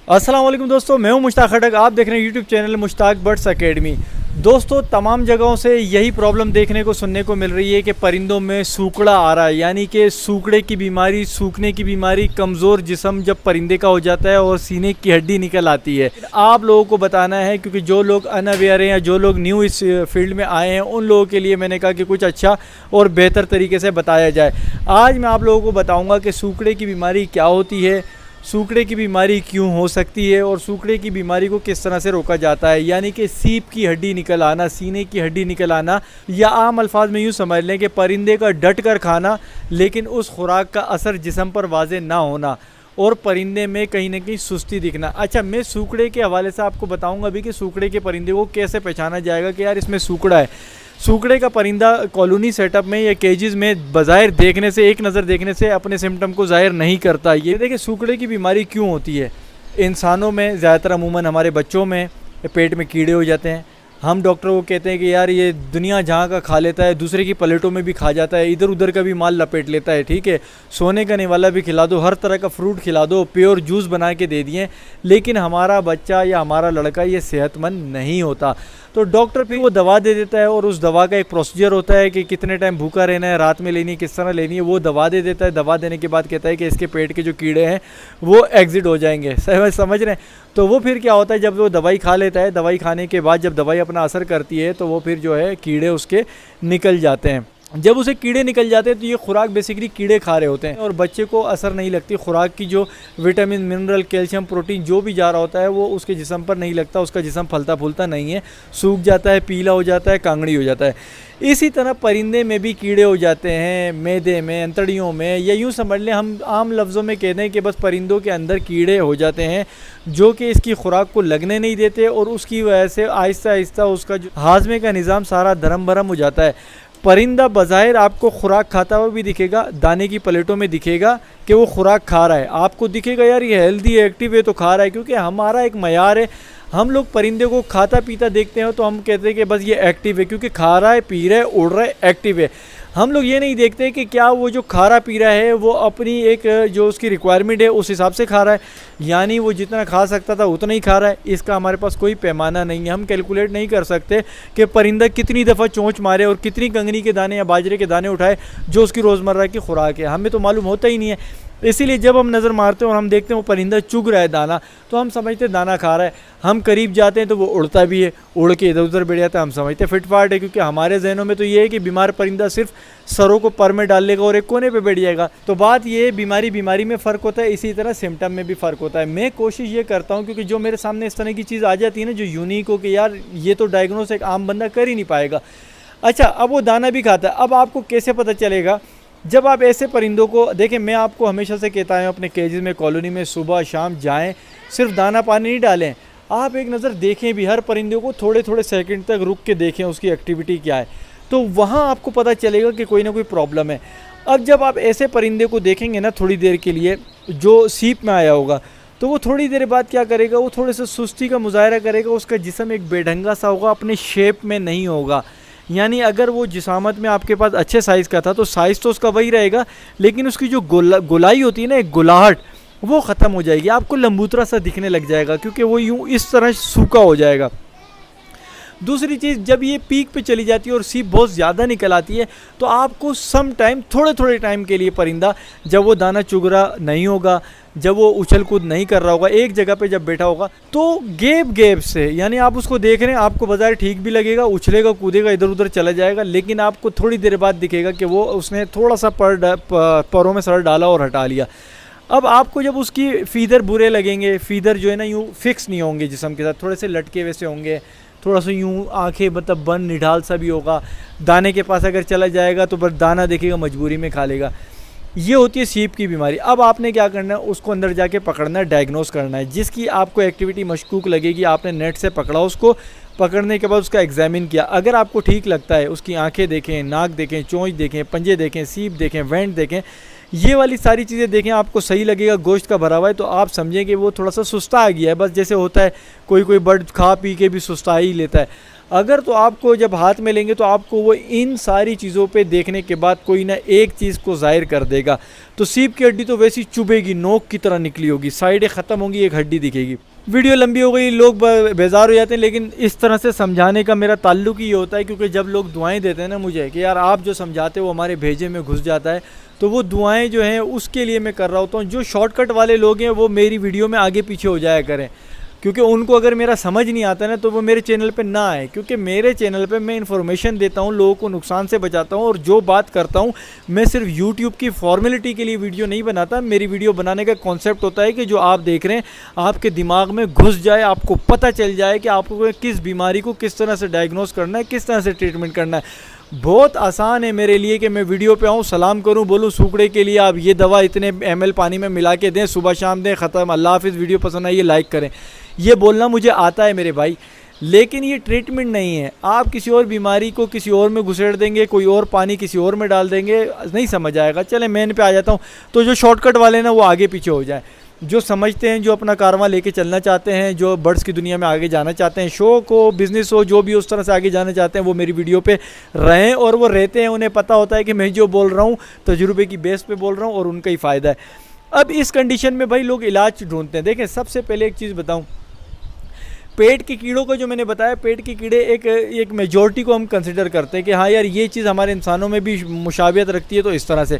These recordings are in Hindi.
अस्सलाम वालेकुम दोस्तों, मैं हूं मुश्ताक खटक। आप देख रहे हैं YouTube channel Mushtaq birds academy. दोस्तों, तमाम जगहों से यही प्रॉब्लम देखने को सुनने को मिल रही है कि परिंदों में सूखड़ा आ रहा है, यानी कि सूखड़े की बीमारी, सूखने की बीमारी। कमज़ोर जिस्म जब परिंदे का हो जाता है और सीने की हड्डी निकल आती है। आप लोगों को बताना है, क्योंकि जो लोग अनअवेयर हैं या जो लोग न्यू इस फील्ड में आए हैं, उन लोगों के लिए मैंने कहा कि कुछ अच्छा और बेहतर तरीके से बताया जाए। आज मैं आप लोगों को बताऊँगा कि सूखड़े की बीमारी क्या होती है, सूखड़े की बीमारी क्यों हो सकती है और सूखड़े की बीमारी को किस तरह से रोका जाता है। यानी कि सीप की हड्डी निकल आना, सीने की हड्डी निकल आना, या आम अल्फाज में यूँ समझ लें कि परिंदे का डट कर खाना लेकिन उस खुराक का असर जिस्म पर वाज़े ना होना और परिंदे में कहीं ना कहीं सुस्ती दिखना। अच्छा, मैं सूखड़े के हवाले से आपको बताऊंगा अभी कि सूखड़े के परिंदे को कैसे पहचाना जाएगा कि यार इसमें सूखड़ा है। सूखड़े का परिंदा कॉलोनी सेटअप में या केजेस में बज़ाहिर देखने से, एक नज़र देखने से अपने सिम्टम को ज़ाहिर नहीं करता। ये देखिए सूखड़े की बीमारी क्यों होती है। इंसानों में ज़्यादातर, अमूमन हमारे बच्चों में पेट में कीड़े हो जाते हैं। हम डॉक्टरों को कहते हैं कि यार ये दुनिया जहाँ का खा लेता है, दूसरे की प्लेटों में भी खा जाता है, इधर उधर का भी माल लपेट लेता है। ठीक है, सोने का निवाला भी खिला दो, हर तरह का फ्रूट खिला दो, प्योर जूस बना के दे दिए, लेकिन हमारा बच्चा या हमारा लड़का ये सेहतमंद नहीं होता। तो डॉक्टर फिर वो दवा दे देता है और उस दवा का एक प्रोसीजर होता है कि कितने टाइम भूखा रहना है, रात में लेनी है, किस तरह लेनी है। वो दवा दे देता है। दवा देने के बाद कहता है कि इसके पेट के जो कीड़े हैं वो एग्जिट हो जाएंगे। समझ रहे हैं। तो वो फिर क्या होता है, जब वो दवाई खा लेता है, दवाई खाने के बाद जब दवाई अपना असर करती है तो वो फिर जो है कीड़े उसके निकल जाते हैं। जब उसे कीड़े निकल जाते हैं तो ये खुराक बेसिकली कीड़े खा रहे होते हैं और बच्चे को असर नहीं लगती। खुराक की जो विटामिन, मिनरल, कैल्शियम, प्रोटीन जो भी जा रहा होता है वो उसके जिस्म पर नहीं लगता। उसका जिस्म फलता फूलता नहीं है, सूख जाता है, पीला हो जाता है, कांगड़ी हो जाता है। इसी तरह परिंदे में भी कीड़े हो जाते हैं, मैदे में, अंतड़ियों में, या यूँ समझ लें हम आम लफ्ज़ों में कहते हैं कि बस परिंदों के अंदर कीड़े हो जाते हैं जो कि इसकी खुराक को लगने नहीं देते और उसकी वजह से आहिस्ता आहिस्ता उसका जो हाजमे का निज़ाम सारा धर्म भरम हो जाता है। परिंदा बज़ाहिर आपको खुराक खाता हुआ भी दिखेगा, दाने की प्लेटों में दिखेगा कि वो खुराक खा रहा है। आपको दिखेगा यार ये हेल्दी है, एक्टिव है, तो खा रहा है, क्योंकि हमारा एक मयार है। हम लोग परिंदे को खाता पीता देखते हैं तो हम कहते हैं कि बस ये एक्टिव है, क्योंकि खा रहा है, पी रहा है, उड़ रहा है, एक्टिव है। हम लोग ये नहीं देखते कि क्या वो जो खा रहा पी रहा है वो अपनी एक जो उसकी रिक्वायरमेंट है उस हिसाब से खा रहा है, यानी वो जितना खा सकता था उतना ही खा रहा है। इसका हमारे पास कोई पैमाना नहीं है। हम कैलकुलेट नहीं कर सकते कि परिंदा कितनी दफ़ा चोंच मारे और कितनी कंगनी के दाने या बाजरे के दाने उठाए जो उसकी रोज़मर्रा की खुराक है। हमें तो मालूम होता ही नहीं है। इसीलिए जब हम नज़र मारते हैं और हम देखते हैं वो परिंदा चुग रहा है दाना, तो हम समझते हैं दाना खा रहा है। हम करीब जाते हैं तो वो उड़ता भी है, उड़ के इधर उधर बैठ जाता है, हम समझते हैं फिटफाट है, क्योंकि हमारे जहनों में तो ये है कि बीमार परिंदा सिर्फ सरों को पर में डाल लेगा और एक कोने पे बैठ जाएगा। तो बात ये, बीमारी में फ़र्क होता है, इसी तरह सिम्टम में भी फ़र्क होता है। मैं कोशिश ये करता हूँ, क्योंकि जो मेरे सामने इस तरह की चीज़ आ जाती है ना जो यूनिक हो कि यार ये तो डायग्नोस एक आम बंदा कर ही नहीं पाएगा। अच्छा, अब वो दाना भी खाता है। अब आपको कैसे पता चलेगा? जब आप ऐसे परिंदों को देखें, मैं आपको हमेशा से कहता हूँ अपने केजेस में, कॉलोनी में सुबह शाम जाएं, सिर्फ दाना पानी नहीं डालें, आप एक नज़र देखें भी, हर परिंदे को थोड़े थोड़े सेकंड तक रुक के देखें उसकी एक्टिविटी क्या है, तो वहाँ आपको पता चलेगा कि कोई ना कोई प्रॉब्लम है। अब जब आप ऐसे परिंदे को देखेंगे ना थोड़ी देर के लिए, जो सीप में आया होगा, तो वो थोड़ी देर बाद क्या करेगा, वो थोड़े से सुस्ती का मुजाहरा करेगा, उसका जिस्म एक बेढंगा सा होगा, अपने शेप में नहीं होगा। यानी अगर वो जिसामत में आपके पास अच्छे साइज़ का था तो साइज़ तो उसका वही रहेगा, लेकिन उसकी जो गोलाई होती है ना, एक गुलाहट, वो ख़त्म हो जाएगी। आपको लंबूतरा सा दिखने लग जाएगा, क्योंकि वो यूँ इस तरह सूखा हो जाएगा। दूसरी चीज़, जब ये पीक पे चली जाती है और सीप बहुत ज़्यादा निकल आती है, तो आपको सम टाइम, थोड़े थोड़े टाइम के लिए परिंदा, जब वो दाना चुग रहा नहीं होगा, जब वो उछल कूद नहीं कर रहा होगा, एक जगह पे जब बैठा होगा, तो गैप से, यानी आप उसको देख रहे हैं, आपको बाजार ठीक भी लगेगा, उछलेगा कूदेगा, इधर उधर चला जाएगा, लेकिन आपको थोड़ी देर बाद दिखेगा कि वो उसने थोड़ा सा पैरों में सर डाला और हटा लिया। अब आपको जब उसकी फीदर बुरे लगेंगे, फीदर जो है ना यूँ फिक्स नहीं होंगे जिस्म के साथ, थोड़े से लटके वैसे होंगे, थोड़ा सा यूँ आंखें मतलब बंद निढाल सा भी होगा, दाने के पास अगर चला जाएगा तो बस दाना देखेगा, मजबूरी में खा लेगा। ये होती है सीप की बीमारी। अब आपने क्या करना है, उसको अंदर जाके पकड़ना है, डायग्नोस करना है। जिसकी आपको एक्टिविटी मशकूक लगेगी, आपने नेट से पकड़ा, उसको पकड़ने के बाद उसका एग्जामिन किया। अगर आपको ठीक लगता है, उसकी आंखें देखें, नाक देखें, चोंच देखें, पंजे देखें, सीप देखें, वेंट देखें, ये वाली सारी चीज़ें देखें, आपको सही लगेगा, गोश्त का भरा हुआ है, तो आप समझें कि वो थोड़ा सा सुस्ता आ गया है। बस जैसे होता है कोई बर्ड खा पी के भी सुस्ता ही लेता है। अगर तो आपको जब हाथ में लेंगे तो आपको वो इन सारी चीज़ों पे देखने के बाद कोई ना एक चीज़ को ज़ाहिर कर देगा। तो सीप की हड्डी तो वैसी चुभेगी, नोक की तरह निकली होगी, साइडें ख़त्म होंगी, एक हड्डी दिखेगी। वीडियो लंबी हो गई, लोग बेजार हो जाते हैं, लेकिन इस तरह से समझाने का मेरा ताल्लुक ही होता है, क्योंकि जब लोग दुआएं देते हैं ना मुझे कि यार आप जो समझाते हो वो हमारे भेजे में घुस जाता है, तो वो दुआएं जो हैं उसके लिए मैं कर रहा होता हूँ। जो शॉर्टकट वाले लोग हैं वो मेरी वीडियो में आगे पीछे हो जाया करें, क्योंकि उनको अगर मेरा समझ नहीं आता ना तो वो मेरे चैनल पे ना आए, क्योंकि मेरे चैनल पे मैं इन्फॉर्मेशन देता हूँ, लोगों को नुकसान से बचाता हूँ। और जो बात करता हूँ मैं सिर्फ यूट्यूब की फॉर्मेलिटी के लिए वीडियो नहीं बनाता। मेरी वीडियो बनाने का कॉन्सेप्ट होता है कि जो आप देख रहे हैं आपके दिमाग में घुस जाए, आपको पता चल जाए कि आपको किस बीमारी को किस तरह से डायग्नोस करना है, किस तरह से ट्रीटमेंट करना है। बहुत आसान है मेरे लिए कि मैं वीडियो पे आऊँ, सलाम करूँ, बोलूँ सूखड़े के लिए आप ये दवा इतने ml पानी में मिला के दें, सुबह शाम दें, ख़त्म, अल्लाह हाफिज़, वीडियो पसंद आई ये लाइक करें। ये बोलना मुझे आता है मेरे भाई, लेकिन ये ट्रीटमेंट नहीं है। आप किसी और बीमारी को किसी और में घुसेड़ देंगे, कोई और पानी किसी और में डाल देंगे, नहीं समझ आएगा। चले मेन पे आ जाता हूँ। तो जो शॉर्टकट वाले ना वो आगे पीछे हो जाए, जो समझते हैं, जो अपना कारवां लेके चलना चाहते हैं, जो बर्ड्स की दुनिया में आगे जाना चाहते हैं, शो को बिज़नेस हो जो भी उस तरह से आगे जाना चाहते हैं, वो मेरी वीडियो पे रहें। और वो रहते हैं, उन्हें पता होता है कि मैं जो बोल रहा हूँ तजुर्बे की बेस पे बोल रहा हूँ और उनका ही फ़ायदा है। अब इस कंडीशन में भाई लोग इलाज ढूंढते हैं। देखें, सबसे पहले एक चीज़ बताऊँ, पेट के कीड़ों का जो मैंने बताया, पेट के कीड़े एक मेजॉरिटी को हम कंसिडर करते हैं कि हाँ यार ये चीज़ हमारे इंसानों में भी मुशाबियत रखती है, तो इस तरह से।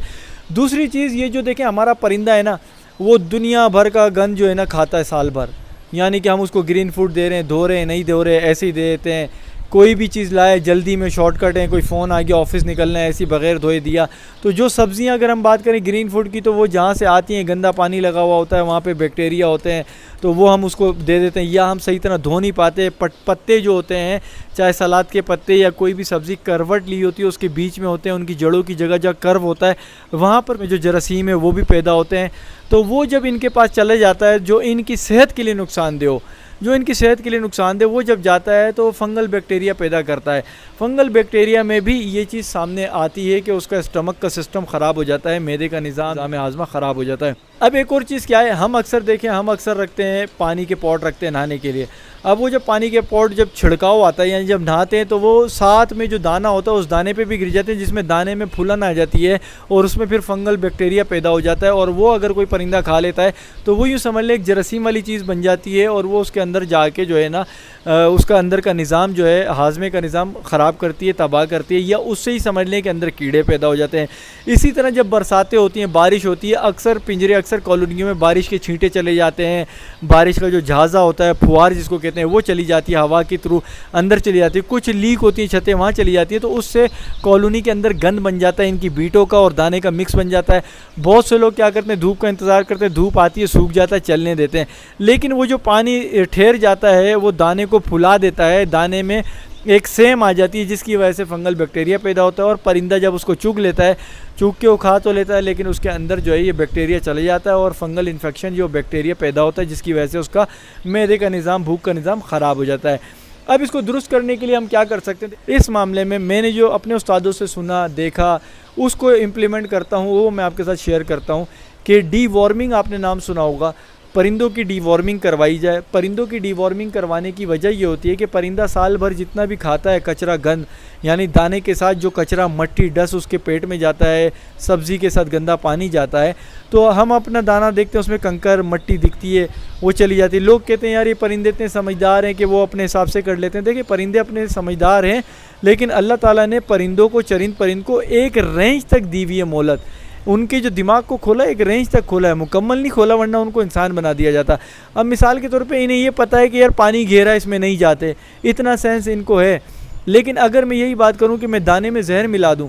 दूसरी चीज़ ये जो देखें, हमारा परिंदा है ना, वो दुनिया भर का गंद जो है ना खाता है साल भर। यानी कि हम उसको ग्रीन फूड दे रहे हैं, धो रहे हैं, नहीं धो रहे, ऐसे ही दे देते हैं। कोई भी चीज़ लाए जल्दी में, शॉर्टकट है, कोई फ़ोन आ गया, ऑफिस निकलना है, ऐसी बगैर धोए दिया। तो जो सब्ज़ियां अगर हम बात करें ग्रीन फूड की, तो वो जहाँ से आती हैं गंदा पानी लगा हुआ होता है, वहाँ पे बैक्टीरिया होते हैं, तो वो हम उसको दे देते हैं। या हम सही तरह धो नहीं पाते। पत्ते जो होते हैं, चाहे सलाद के पत्ते या कोई भी सब्ज़ी करवट ली होती है उसके बीच में होते हैं, उनकी जड़ों की जगह जहाँ कर्व होता है वहाँ पर जो जरासीम है वो भी पैदा होते हैं। तो वो जब इनके पास चले जाता है, जो इनकी सेहत के लिए नुकसानदेह हो, जो इनकी सेहत के लिए नुकसानदेह, वो जब जाता है तो फंगल बैक्टीरिया पैदा करता है। फंगल बैक्टीरिया में भी ये चीज़ सामने आती है कि उसका स्टमक का सिस्टम ख़राब हो जाता है, मैदे का निज़ाम हाज़मा ख़राब हो जाता है। अब एक और चीज़ क्या है, हम अक्सर रखते हैं पानी के पॉट रखते हैं नहाने के लिए। अब वो जब पानी के पॉट जब छिड़काव आता है, यानी जब नहाते हैं, तो वो साथ में जो दाना होता है उस दाने पे भी गिर जाते हैं, जिसमें दाने में फूलन आ जाती है और उसमें फिर फंगल बैक्टीरिया पैदा हो जाता है। और वो अगर कोई परिंदा खा लेता है तो वो यूँ समझ ले एक जरासीम वाली चीज़ बन जाती है, और वो उसके अंदर जाके जो है ना उसका अंदर का निज़ाम जो है, हाजमे का निज़ाम ख़राब करती है, तबाह करती है, या उससे ही समझ लें कि अंदर कीड़े पैदा हो जाते हैं। इसी तरह जब बरसातें होती हैं, बारिश होती है, अक्सर कॉलोनियों में बारिश के छींटे चले जाते हैं, बारिश का जो झाज़ा होता है, फुहार जिसको कहते हैं, वो चली जाती है हवा के थ्रू, अंदर चली जाती है। कुछ लीक होती हैं छतें, वहाँ चली जाती है, तो उससे कॉलोनी के अंदर गंद बन जाता है, इनकी बीटों का और दाने का मिक्स बन जाता है। बहुत से लोग क्या करते हैं, धूप का इंतज़ार करते हैं, धूप आती है, सूख जाता है, चलने देते हैं, लेकिन वो जो पानी ठहर जाता है वो दाने को फुला देता है, दाने में एक सेम आ जाती है, जिसकी वजह से फंगल बैक्टीरिया पैदा होता है। और परिंदा जब उसको चुग लेता है, चुग के वो खा तो लेता है, लेकिन उसके अंदर जो है ये बैक्टीरिया चले जाता है और फंगल इन्फेक्शन जो बैक्टीरिया पैदा होता है, जिसकी वजह से उसका मैदे का निज़ाम, भूख का निज़ाम ख़राब हो जाता है। अब इसको दुरुस्त करने के लिए हम क्या कर सकते हैं, इस मामले में मैंने जो अपने उस्तादों से सुना, देखा, उसको इम्प्लीमेंट करता हूँ, वो मैं आपके साथ शेयर करता हूँ। कि डीवॉर्मिंग आपने नाम सुना होगा, परिंदों की डीवॉर्मिंग करवाई जाए। परिंदों की डीवॉर्मिंग करवाने की वजह ये होती है कि परिंदा साल भर जितना भी खाता है कचरा, गंद, यानी दाने के साथ जो कचरा, मट्टी, डस्ट उसके पेट में जाता है, सब्ज़ी के साथ गंदा पानी जाता है, तो हम अपना दाना देखते हैं उसमें कंकर, मट्टी दिखती है, वो चली जाती है। लोग कहते हैं यार ये परिंदे इतने समझदार हैं कि वो अपने हिसाब से कर लेते हैं। देखिए, परिंदे अपने समझदार हैं, लेकिन अल्लाह ताला ने परिंदों को, चरिंद परिंद को एक रेंज तक दी हुई है मोहलत। उनके जो दिमाग को खोला, एक रेंज तक खोला है, मुकम्मल नहीं खोला, वरना उनको इंसान बना दिया जाता। अब मिसाल के तौर पे इन्हें ये पता है कि यार पानी गहरा है, इसमें नहीं जाते, इतना सेंस इनको है। लेकिन अगर मैं यही बात करूं कि मैं दाने में जहर मिला दूं,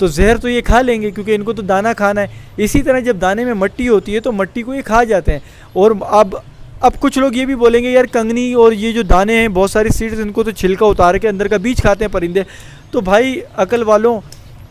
तो जहर तो ये खा लेंगे, क्योंकि इनको तो दाना खाना है। इसी तरह जब दाने में मट्टी होती है तो मट्टी को ये खा जाते हैं। और अब कुछ लोग ये भी बोलेंगे यार कंगनी और ये जो दाने हैं, बहुत सारी सीड्स, इनको तो छिलका उतार के अंदर का बीज खाते हैं परिंदे। तो भाई अकल वालों,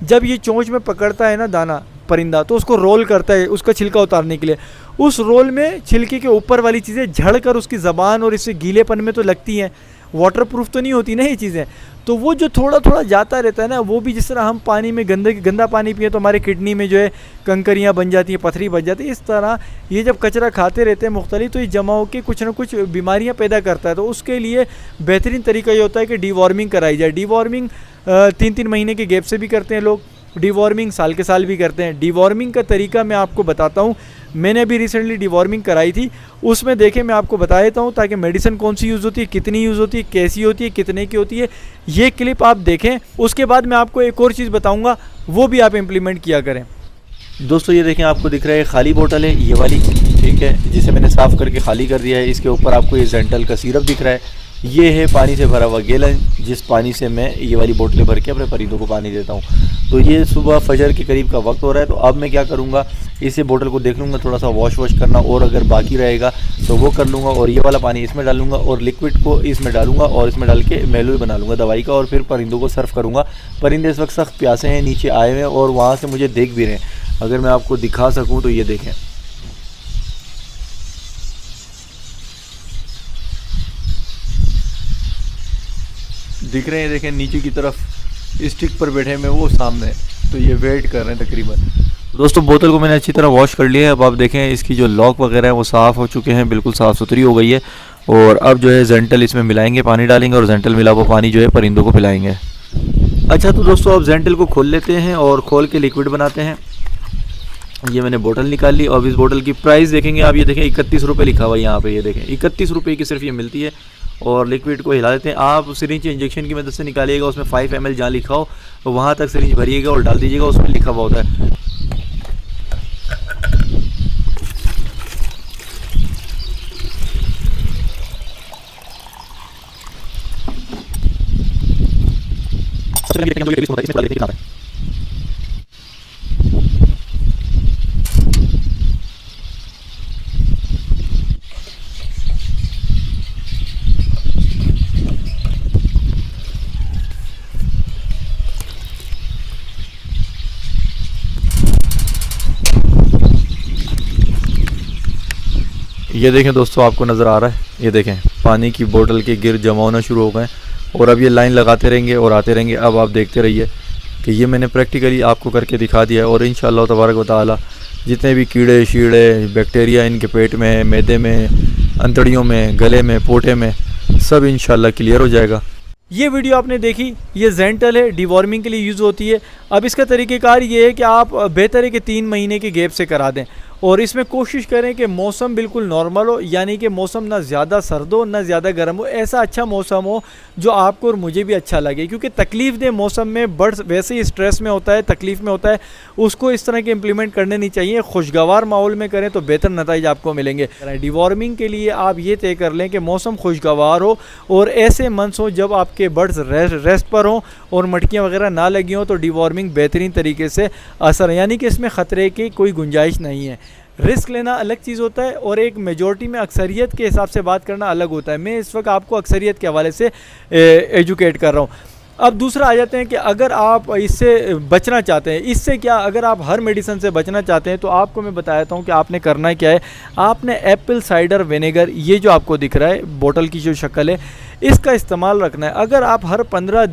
जब ये चोंच में पकड़ता है ना दाना परिंदा, तो उसको रोल करता है उसका छिलका उतारने के लिए। उस रोल में छिलके के ऊपर वाली चीज़ें झड़ कर उसकी ज़बान और इससे गीलेपन में तो लगती हैं, वाटर प्रूफ तो नहीं होती ना ये चीज़ें। तो वो जो थोड़ा थोड़ा जाता रहता है ना, वो भी जिस तरह हम पानी में गंदा पानी पिए तो हमारे किडनी में जो है कंकरियाँ बन जाती हैं, पथरी बन जाती है, इस तरह ये जब कचरा खाते रहते हैं मुख्तलिफ, तो ये जमा होकर कुछ ना कुछ बीमारियाँ पैदा करता है। तो उसके लिए बेहतरीन तरीका ये होता है कि डीवॉर्मिंग कराई जाए। डीवॉर्मिंग 3-3 महीने के गैप से भी करते हैं लोग, डीवॉर्मिंग साल के साल भी करते हैं। डीवॉर्मिंग का तरीका मैं आपको बताता हूँ। मैंने अभी रिसेंटली डीवॉर्मिंग कराई थी, उसमें देखें मैं आपको बता देता हूँ ताकि मेडिसिन कौन सी यूज़ होती है, कितनी यूज़ होती है, कैसी होती है, कितने की होती है, ये क्लिप आप देखें। उसके बाद मैं आपको एक और चीज़ बताऊँगा, वो भी आप इम्प्लीमेंट किया करें। दोस्तों ये देखें, आपको दिख रहा है खाली बोतल है ये वाली, ठीक है, जिसे मैंने साफ़ करके खाली कर दिया है। इसके ऊपर आपको ये जेंटल का सिरप दिख रहा है। ये है पानी से भरा हुआ गैलन, जिस पानी से मैं ये वाली बोतलें भर के अपने परिंदों को पानी देता हूँ। तो ये सुबह फजर के करीब का वक्त हो रहा है। तो अब मैं क्या करूँगा, इसे बोतल को देख लूँगा, थोड़ा सा वॉश करना, और अगर बाकी रहेगा तो वो कर लूँगा, और ये वाला पानी इसमें डालूँगा और लिक्विड को इसमें डालूँगा और इसमें डाल के मेलू बना लूँगा दवाई का, और फिर परिंदों को सर्व करूँगा। परिंदे इस वक्त सख्त प्यासे हैं, नीचे आए हुए हैं और वहाँ से मुझे देख भी रहे हैं। अगर मैं आपको दिखा सकूँ तो ये देखें, दिख रहे हैं, देखें नीचे की तरफ स्टिक पर बैठे में वो सामने, तो ये वेट कर रहे हैं तकरीबन। दोस्तों बोतल को मैंने अच्छी तरह वॉश कर लिया है। अब आप देखें इसकी जो लॉक वगैरह है वो साफ़ हो चुके हैं, बिल्कुल साफ़ सुथरी हो गई है। और अब जो है जेंटल इसमें मिलाएंगे, पानी डालेंगे और जेंटल मिला हुआ पानी जो है परिंदों को पिलाएंगे। अच्छा तो दोस्तों अब जेंटल को खोल लेते हैं और खोल के लिक्विड बनाते हैं। ये मैंने बोतल निकाल ली। और इस बोतल की प्राइस देखेंगे आप, ये देखें 31 रुपये लिखा हुआ है यहाँ पे, ये देखें 31 रुपये की सिर्फ ये मिलती है। और लिक्विड को हिला देते हैं। आप सिरिंज इंजेक्शन की मदद से निकालिएगा, उसमें 5 ml जहाँ लिखा हो तो वहाँ तक सिरिंज भरिएगा और डाल दीजिएगा, उसमें लिखा हुआ होता है। ये देखें दोस्तों, आपको नज़र आ रहा है, ये देखें पानी की बोतल के गिर जमा होना शुरू हो गए और अब ये लाइन लगाते रहेंगे और आते रहेंगे। अब आप देखते रहिए कि ये मैंने प्रैक्टिकली आपको करके दिखा दिया है। और इंशाअल्लाह तबारक व तआला जितने भी कीड़े शीड़े बैक्टीरिया इनके पेट में, मैदे में, अंतड़ियों में, गले में, पोटे में, सब इंशाअल्लाह क्लियर हो जाएगा। ये वीडियो आपने देखी, ये जेंटल है, डीवॉर्मिंग के लिए यूज़ होती है। अब इसका तरीक़ेकार ये है कि आप बेहतर है कि 3 महीने के गैप से करा दें और इसमें कोशिश करें कि मौसम बिल्कुल नॉर्मल हो, यानी कि मौसम ना ज़्यादा सर्द हो ना ज़्यादा गर्म हो, ऐसा अच्छा मौसम हो जो आपको और मुझे भी अच्छा लगे। क्योंकि तकलीफ़ दे मौसम में बर्ड्स वैसे ही स्ट्रेस में होता है, तकलीफ़ में होता है, उसको इस तरह के इम्प्लीमेंट करने नहीं चाहिए। खुशगवार माहौल में करें तो बेहतर नतीजे आपको मिलेंगे। डिवॉर्मिंग के लिए आप ये तय कर लें कि मौसम खुशगवार हो और ऐसे मंथ्स हो जब आपके बर्ड्स रेस्ट पर हों और मटकियाँ वगैरह ना लगी हों, तो डिवॉर्मिंग बेहतरीन तरीके से असर, यानी कि इसमें ख़तरे की कोई गुंजाइश नहीं है। रिस्क लेना अलग चीज़ होता है और एक मेजॉरिटी में अक्सरियत के हिसाब से बात करना अलग होता है। मैं इस वक्त आपको अक्सरियत के हवाले से एजुकेट कर रहा हूँ। अब दूसरा आ जाते हैं कि अगर आप इससे बचना चाहते हैं, इससे क्या, अगर आप हर मेडिसिन से बचना चाहते हैं तो आपको मैं बताता हूँ कि आपने करना क्या है। आपने एप्पल साइडर विनेगर, ये जो आपको दिख रहा है बोतल की जो शक्ल है, इसका इस्तेमाल रखना है। अगर आप हर 15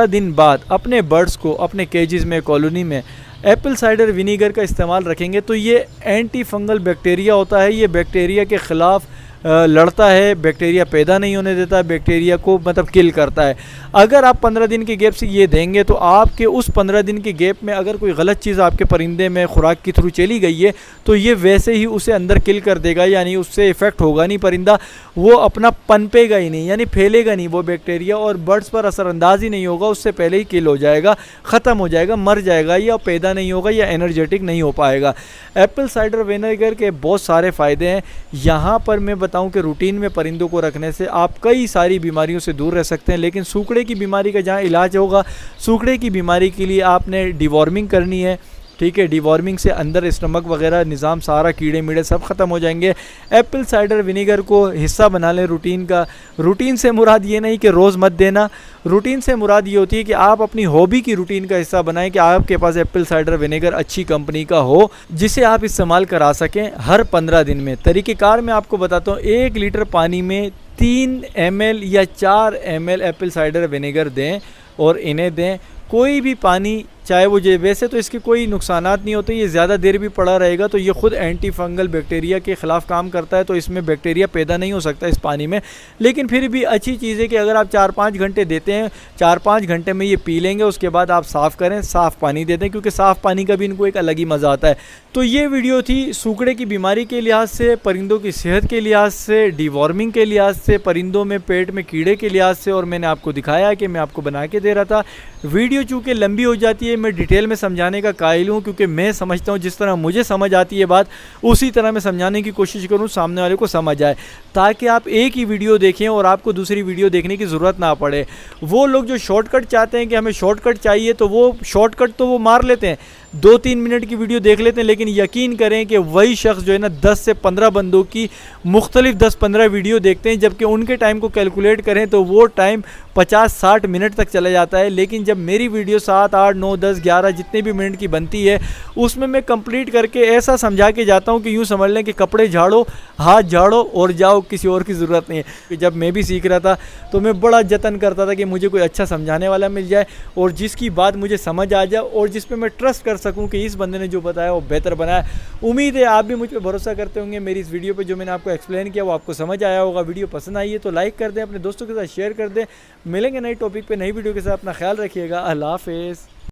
दिन बाद अपने बर्ड्स को अपने केजेस में, कॉलोनी में एप्पल साइडर विनीगर का इस्तेमाल रखेंगे तो ये एंटी फंगल बैक्टीरिया होता है। ये बैक्टीरिया के ख़िलाफ़ लड़ता है, बैक्टीरिया पैदा नहीं होने देता, बैक्टीरिया को मतलब किल करता है। अगर आप 15 दिन के गैप से ये देंगे तो आपके उस 15 दिन के गैप में अगर कोई गलत चीज़ आपके परिंदे में खुराक के थ्रू चली गई है तो ये वैसे ही उसे अंदर किल कर देगा, यानी उससे इफ़ेक्ट होगा नहीं, परिंदा वो अपना पनपेगा ही नहीं, यानी फैलेगा नहीं वो बैक्टीरिया और बर्ड्स पर असरअंदाज ही नहीं होगा, उससे पहले ही किल हो जाएगा, ख़त्म हो जाएगा, मर जाएगा, या पैदा नहीं होगा या एनर्जेटिक नहीं हो पाएगा। एप्पल साइडर विनेगर के बहुत सारे फ़ायदे हैं। यहाँ पर मैं बताऊं कि रूटीन में परिंदों को रखने से आप कई सारी बीमारियों से दूर रह सकते हैं। लेकिन सूखड़े की बीमारी का जहाँ इलाज होगा, सूखड़े की बीमारी के लिए आपने डिवॉर्मिंग करनी है, ठीक है। डिवॉर्मिंग से अंदर स्टमक वगैरह निज़ाम सारा कीड़े मीड़े सब ख़त्म हो जाएंगे। एप्पल साइडर विनेगर को हिस्सा बना लें रूटीन का। रूटीन से मुराद ये नहीं कि रोज़ मत देना, रूटीन से मुराद ये होती है कि आप अपनी हॉबी की रूटीन का हिस्सा बनाएं कि आपके पास एप्पल साइडर विनेगर अच्छी कंपनी का हो जिसे आप इस्तेमाल करा सकें हर 15 दिन में। तरीक़ेकार मैं आपको बताता हूँ। 1 लीटर पानी में 3 ml या 4 ml एप्पल साइडर विनेगर दें और इन्हें दें। कोई भी पानी चाहे वो वैसे तो इसके कोई नुकसानात नहीं होते, ये ज़्यादा देर भी पड़ा रहेगा तो ये ख़ुद एंटी फंगल बैक्टीरिया के ख़िलाफ़ काम करता है, तो इसमें बैक्टीरिया पैदा नहीं हो सकता इस पानी में। लेकिन फिर भी अच्छी चीज़ है कि अगर आप 4-5 घंटे देते हैं, 4-5 घंटे में ये पी लेंगे, उसके बाद आप साफ़ करें, साफ़ पानी देते हैं, क्योंकि साफ़ पानी का भी इनको एक अलग ही मज़ा आता है। तो ये वीडियो थी सूखड़े की बीमारी के लिहाज से, परिंदों की सेहत के लिहाज से, डिवॉर्मिंग के लिहाज से, परिंदों में पेट में कीड़े के लिहाज से, और मैंने आपको दिखाया कि मैं आपको बना के दे रहा था। वीडियो चूँकि लंबी हो जाती है, मैं डिटेल में समझाने का कायल हूँ, क्योंकि मैं समझता हूँ जिस तरह मुझे समझ आती है बात उसी तरह मैं समझाने की कोशिश करूँ सामने वाले को समझ आए, ताकि आप एक ही वीडियो देखें और आपको दूसरी वीडियो देखने की ज़रूरत ना पड़े। वो लोग जो शॉर्टकट चाहते हैं कि हमें शॉर्टकट चाहिए तो वो शॉर्टकट तो वो मार लेते हैं, 2-3 मिनट की वीडियो देख लेते हैं। लेकिन यकीन करें कि वही शख्स जो है ना 10 से 15 बंदों की मुख्तलिफ 10-15 वीडियो देखते हैं, जबकि उनके टाइम को कैलकुलेट करें तो वो टाइम 50-60 मिनट तक चला जाता है। लेकिन जब मेरी वीडियो 7, 8, 9, 10, 11 जितने भी मिनट की बनती है उसमें मैं कंप्लीट करके ऐसा समझा के जाता हूँ कि यूँ समझ लें कि कपड़े झाड़ो, हाथ झाड़ो और जाओ, किसी और की ज़रूरत नहीं है। जब मैं भी सीख रहा था तो मैं बड़ा जतन करता था कि मुझे कोई अच्छा समझाने वाला मिल जाए और जिसकी बात मुझे समझ आ जाए और जिस पे मैं ट्रस्ट कर सकूं कि इस बंदे ने जो बताया वो बेहतर बनाया। उम्मीद है आप भी मुझ पे भरोसा करते होंगे। मेरी इस वीडियो पे जो मैंने आपको एक्सप्लेन किया वो आपको समझ आया होगा। वीडियो पसंद आई है तो लाइक कर दें, अपने दोस्तों के साथ शेयर कर दें। मिलेंगे नई टॉपिक पे, नई वीडियो के साथ। अपना ख्याल रखिएगा। अल्लाह हाफ़िज़।